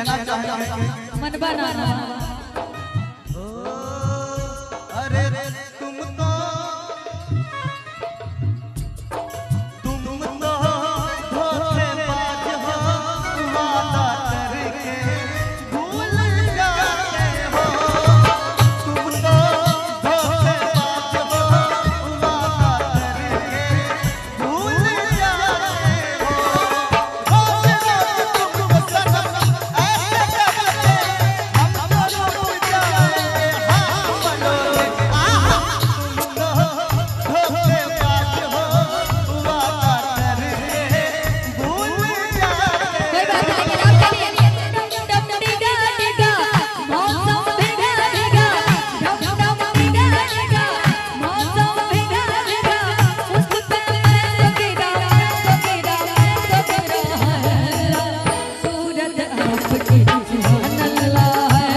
कहना चाहेंगे मन बनाना। अरे तुम तो धोखेबाज हो, वादा करके भूल जाते हो। तुम तो धोखेबाज हो, वादा करके भूल जाते हो। रोज रोज तुमको सनम ऐसे करके हम तो रुक जाएंगे, हाँ मनोगे। तुम तो धोखेबाज हो, वादा करके भूल जाते कोई बात नहीं, आपके लिए डम डिगा डिगा मौसम भिगा भिगा, डम डिगा डिगा मौसम भिगा भिगा, उस पे मैं तो गिरा सूरत आपकी सुभान अल्लाह है,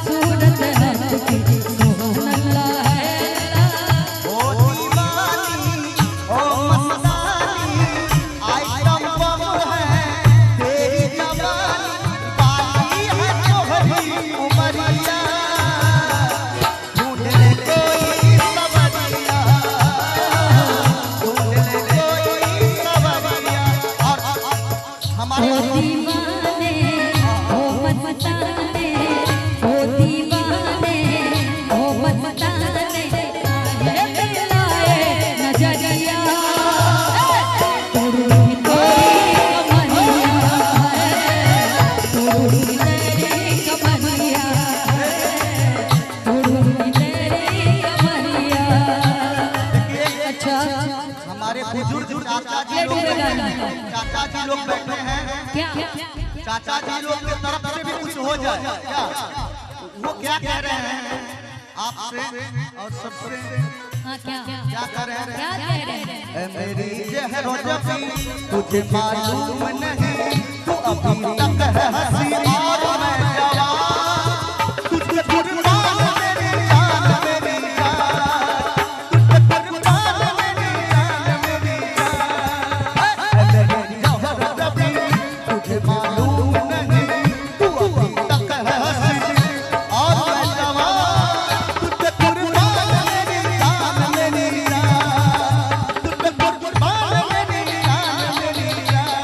सूरत आपकी सुभान अल्लाह है। ओ दीवानी ओ मस्तानी आइटम बम है तेरी जवानी, बाली है तोहरी उमरिया, ढूंढ ले कोई सवरिया, ढूंढ ले कोई सवरिया। और हमारे ओ दीवाने ओ मस्ताने, ओ दीवाने ओ मस्ताने, काहे मिलाए नजरिया, तुरुई तेरी कमरिया है, तुरुई तेरी कमरिया, तुरुई तेरी कमरिया। अच्छा हमारे बुजुर्ग चाचा जी लोग बैठे हैं, क्या चाचा जी लोग की तरफ से भी कुछ हो जाए क्या? वो क्या कह रहे हैं आपसे और सबसे? हाँ क्या क्या कह रहे हैं? क्या कह रहे हैं? ऐ मेरी जहरो जबी तुझे मालूम नहीं, तू अभी तक है हंसी और मैं जवान, तुझे कुर्बान मेरी जान मेरी जान, तुझे कुर्बान मेरी जान मेरी जान। ऐ मेरी जहरो जबी तुझे मालूम नहीं, तू अभी तक है हंसी और मैं जवान, तुझे कुर्बान मेरी जान मेरी जान, तुझे कुर्बान मेरी जान मेरी जान।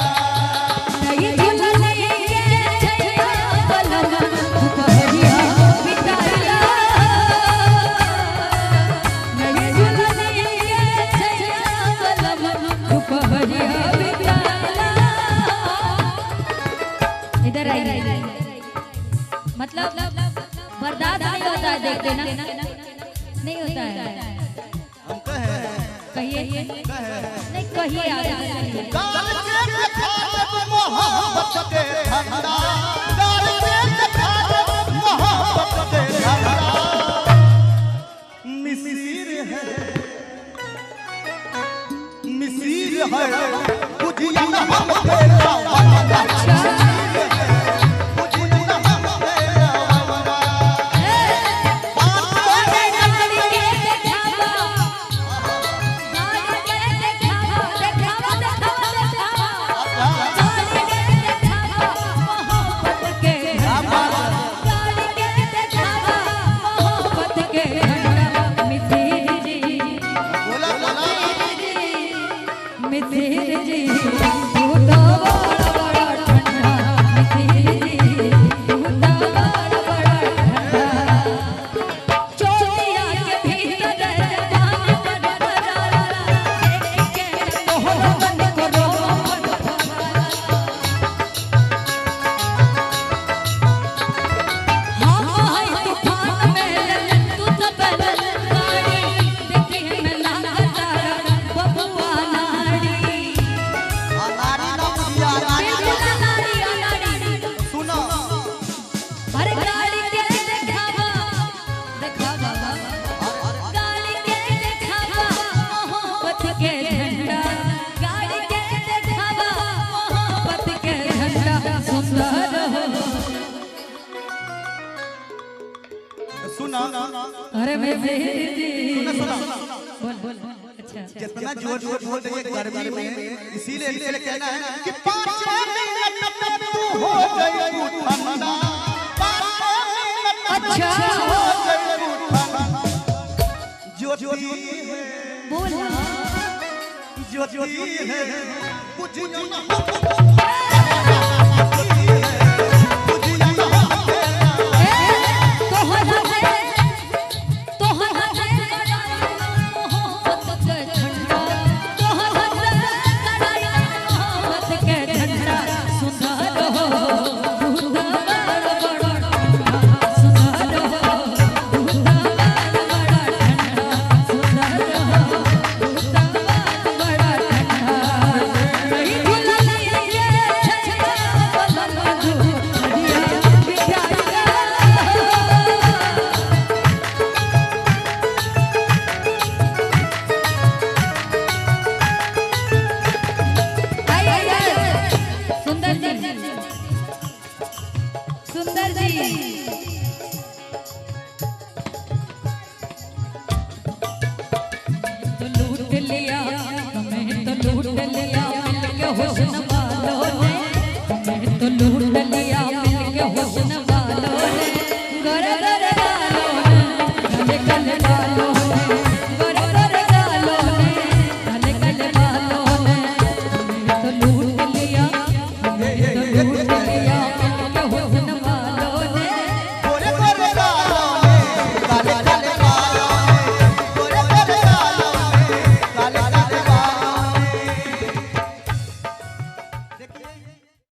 नहीं झूलने ये छैया बलम दुपहरिया बिताया, नहीं झूलने ये छैया बलम दुपहरिया बिताया। इधर आइए, मतलब बर्दाश्त नहीं होता है, देखते ना नहीं होता है। हम कहे कहिए नहीं, कहिए आगे गाल के दिखा दे मोहब्बत के ठंडा, गाल के दिखा दे मोहब्बत के ठंडा। मिसीर है बुझिया न हम तेरा वादा, बुझिया न हम तेरा वादा। बोला बोला मिथिर जी तू तो बड़ा बड़ा ठंडा, मिथिर जी तू तो बड़ा बड़ा ठंडा, चोलिया के भीतर जवानी बड़ा देख के तोहरा मन को रोम हाँ तूफान में तू तो बदल गाड़ी, देखी है मैं लागता बबुआ नाड़ी, नारी ना बुझिया बिल्कुल नाड़ी नाड़ी। सुनो हर गाड़ी के देखावा देखावा, गाड़ी के देखावा मोहब्बत के झंडा, गाड़ी के देखावा मोहब्बत के झंडा, सुंदर हो। सुना अरे मैं जी सुना बोल बोल अच्छा जितना जोर जोर बोल रही है गर्मी में, इसीलिए कहना है कि 5 मिनट में तू हो गई अच्छा हो गई उठन ज्योति है बोला ज्योति है बुझिया ना सुंदर जी तो लूट लिया हमें तो लूट लिया मिलके हुस्न वालों ने हमें तो लूट